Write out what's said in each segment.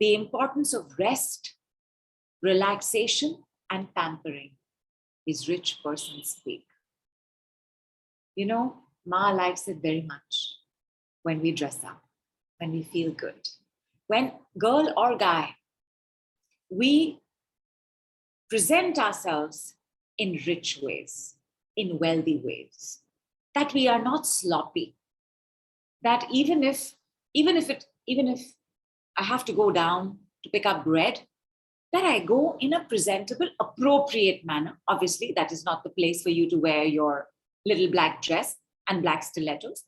the importance of rest, relaxation, and pampering is rich persons speak. You know, Ma likes it very much when we dress up, when we feel good. When girl or guy, we present ourselves in rich ways, in wealthy ways, that we are not sloppy, that even if I have to go down to pick up bread, that I go in a presentable, appropriate manner. Obviously, that is not the place for you to wear your little black dress and black stilettos,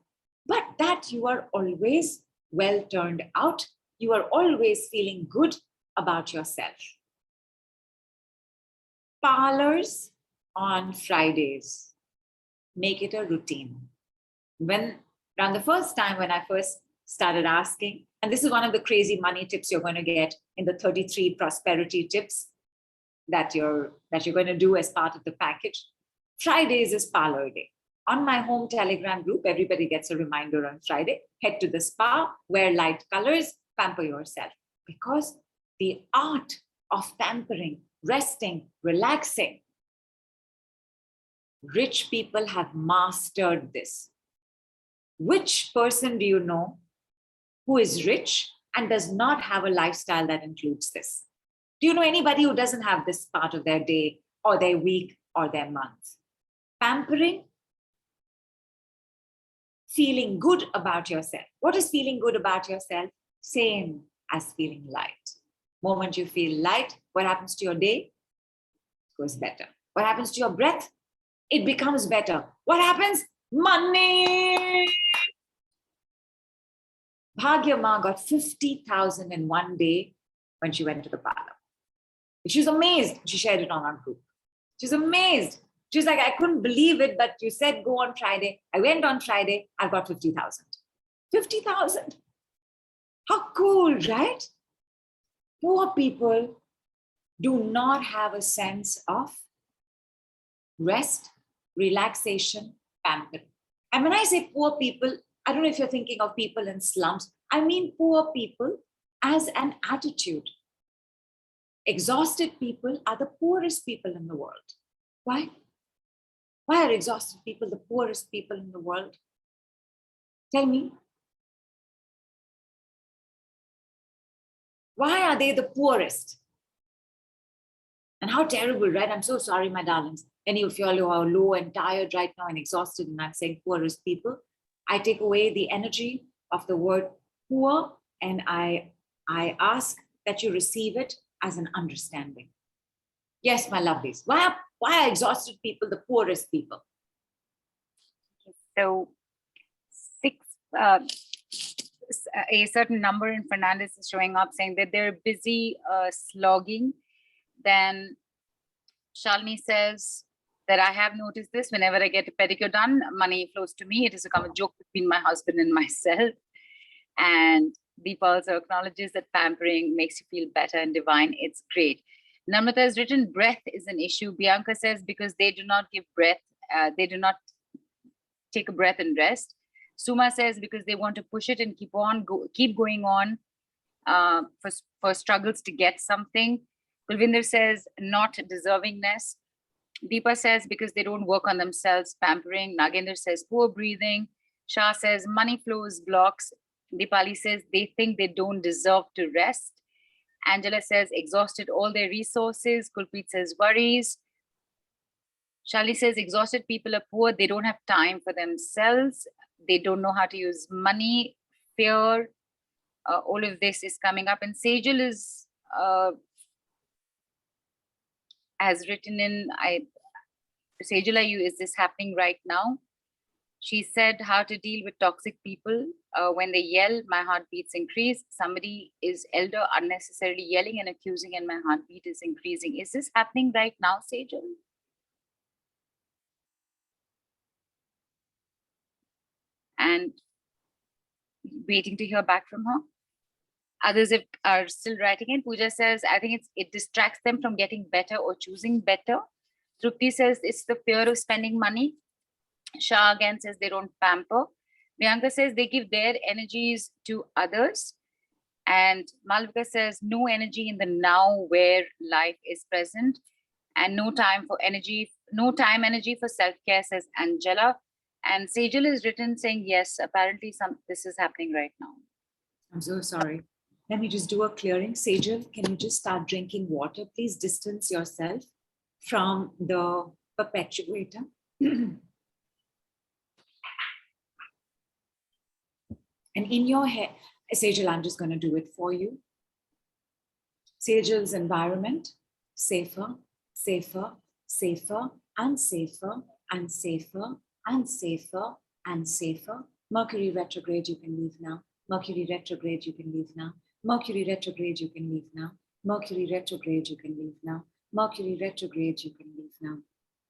but that you are always well turned out. You are always feeling good about yourself. Parlors on Fridays make it a routine. Around the first time when I first started asking, and this is one of the crazy money tips you're going to get in the 33 prosperity tips that you're going to do as part of the package. Fridays is parlor day. On my home Telegram group, everybody gets a reminder on Friday. Head to the spa, wear light colors, pamper yourself. Because the art of pampering, resting, relaxing, rich people have mastered this. Which person do you know who is rich and does not have a lifestyle that includes this? Do you know anybody who doesn't have this part of their day or their week or their month? Pampering, feeling good about yourself. What is feeling good about yourself? Same as feeling light. Moment you feel light, what happens to your day? It goes better. What happens to your breath? It becomes better. What happens? Money! Bhagya Ma got 50,000 in one day when she went to the parlor. She was amazed. She shared it on our group. She was amazed. She was like, I couldn't believe it, but you said go on Friday. I went on Friday. I got 50,000. 50,000. How cool, right? Poor people do not have a sense of rest, relaxation, pampering. And when I say poor people, I don't know if you're thinking of people in slums. I mean poor people as an attitude. Exhausted people are the poorest people in the world. Why? Why are exhausted people the poorest people in the world? Tell me. Why are they the poorest? And how terrible, right? I'm so sorry, my darlings. Any of you all who are low and tired right now and exhausted, and I'm saying poorest people, I take away the energy of the word poor, and I ask that you receive it as an understanding. Yes, my lovelies. Why are exhausted people the poorest people? So a certain number in Fernandez is showing up saying that they're busy slogging. Then Shalini says that I have noticed this whenever I get a pedicure done, money flows to me. It has become a joke between my husband and myself. And Deepa also acknowledges that pampering makes you feel better and divine. It's great. Namrata has written, breath is an issue. Bianca says, because they do not give breath, they do not take a breath and rest. Suma says, because they want to push it and keep going on for struggles to get something. Kulvinder says, not deservingness. Deepa says, because they don't work on themselves, pampering. Nagendra says, poor breathing. Shah says, money flows, blocks. Deepali says, they think they don't deserve to rest. Angela says, exhausted all their resources. Kulpreet says, worries. Shali says, exhausted people are poor. They don't have time for themselves. They don't know how to use money, fear. All of this is coming up. And Sejal is, has written in, Sejal, is this happening right now? She said, how to deal with toxic people. When they yell, my heartbeats increase. Somebody is elder, unnecessarily yelling and accusing, and my heartbeat is increasing. Is this happening right now, Sejal? And waiting to hear back from her. Others are still writing in. Pooja says, I think it distracts them from getting better or choosing better. Trupti says, it's the fear of spending money. Shah again says, they don't pamper. Bianca says, they give their energies to others. And Malvika says, no energy in the now where life is present, and no time energy for self-care, says Angela. And Sejal is written saying, yes, apparently this is happening right now. I'm so sorry. Let me just do a clearing. Sejal, can you just start drinking water? Please distance yourself from the perpetuator. And in your head, Sejal, I'm just going to do it for you. Sejal's environment, safer, safer, safer, and safer, and safer, and safer, and safer. Mercury retrograde, you can leave now. Mercury retrograde, you can leave now. Mercury retrograde, you can leave now. Mercury retrograde, you can leave now. Mercury retrograde, you can leave now.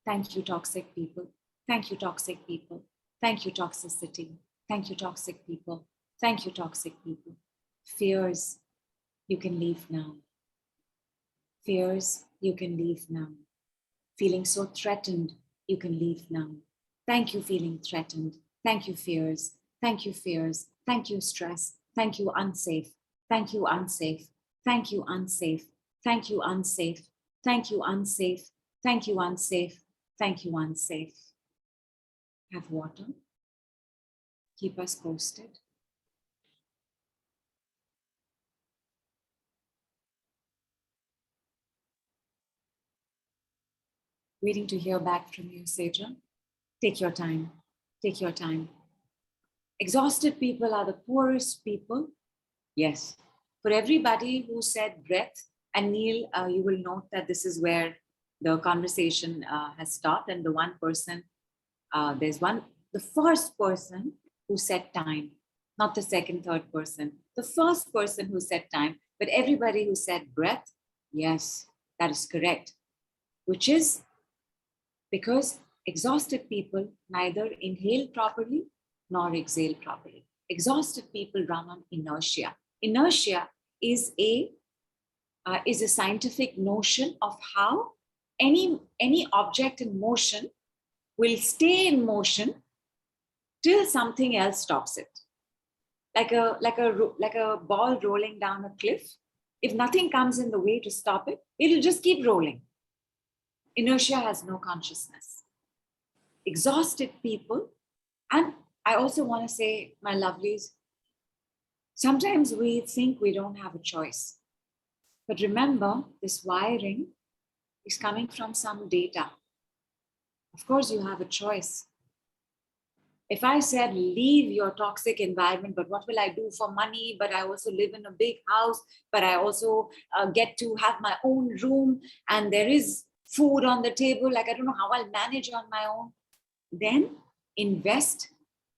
Thank you, toxic people. Thank you, toxic people. Thank you, toxicity. Thank you, toxic people. Thank you, toxic people. Fears, you can leave now. Fears, you can leave now. Feeling so threatened, you can leave now. Thank you, feeling threatened. Thank you, fears. Thank you, fears. Thank you, stress. Thank you, unsafe. Thank you, unsafe. Thank you, unsafe. Thank you, unsafe. Thank you, unsafe. Thank you, unsafe. Thank you, unsafe. Have water. Keep us posted. Waiting to hear back from you, Sejal. Take your time. Take your time. Exhausted people are the poorest people. Yes. For everybody who said breath, and Neil, you will note that this is where the conversation has stopped. And the one person, the first person who said time, not the second, third person, the first person who said time, but everybody who said breath, yes, that is correct, which is because exhausted people neither inhale properly nor exhale properly. Exhausted people run on inertia. Inertia is a scientific notion of how any object in motion will stay in motion till something else stops it. Like a ball rolling down a cliff. If nothing comes in the way to stop it, it'll just keep rolling. Inertia has no consciousness. Exhausted people, and I also want to say, my lovelies, sometimes we think we don't have a choice. But remember, this wiring is coming from some data. Of course, you have a choice. If I said, leave your toxic environment, but what will I do for money? But I also live in a big house, but I also get to have my own room, and there is food on the table. Like, I don't know how I'll manage on my own. Then invest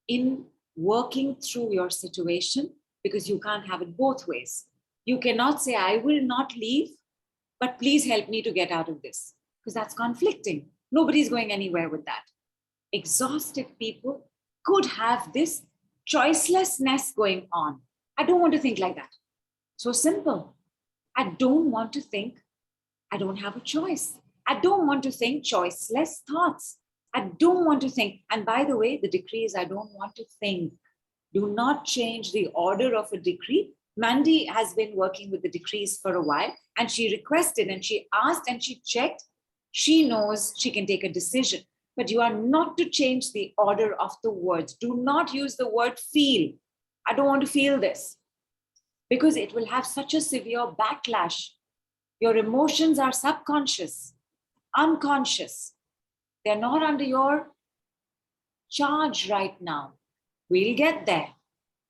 in working through your situation, because you can't have it both ways. You cannot say, I will not leave, but please help me to get out of this, because that's conflicting. Nobody's going anywhere with that. Exhausted people could have this choicelessness going on. I don't want to think like that. So simple. I don't want to think I don't have a choice. I don't want to think choiceless thoughts. I don't want to think. And by the way, the decree is I don't want to think. Do not change the order of a decree. Mandy has been working with the decrees for a while, and she requested and she asked and she checked. She knows she can take a decision. But you are not to change the order of the words. Do not use the word feel. I don't want to feel this, because it will have such a severe backlash. Your emotions are subconscious, unconscious. They're not under your charge right now. We'll get there.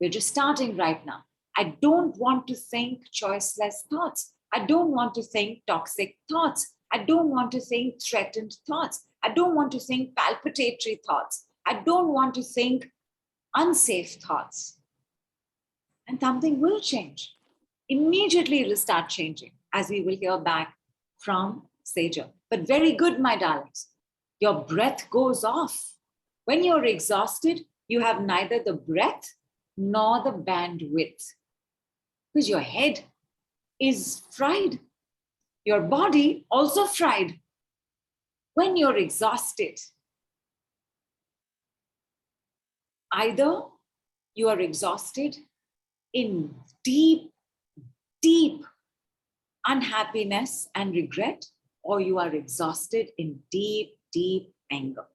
We're just starting right now. I don't want to think choiceless thoughts. I don't want to think toxic thoughts. I don't want to think threatened thoughts. I don't want to think palpitatory thoughts. I don't want to think unsafe thoughts. And something will change. Immediately it will start changing, as we will hear back from Sejal. But very good, my darlings. Your breath goes off. When you're exhausted, you have neither the breath nor the bandwidth, because your head is fried. Your body also fried. When you're exhausted, either you are exhausted in deep deep unhappiness and regret, or you are exhausted in deep, deep anger.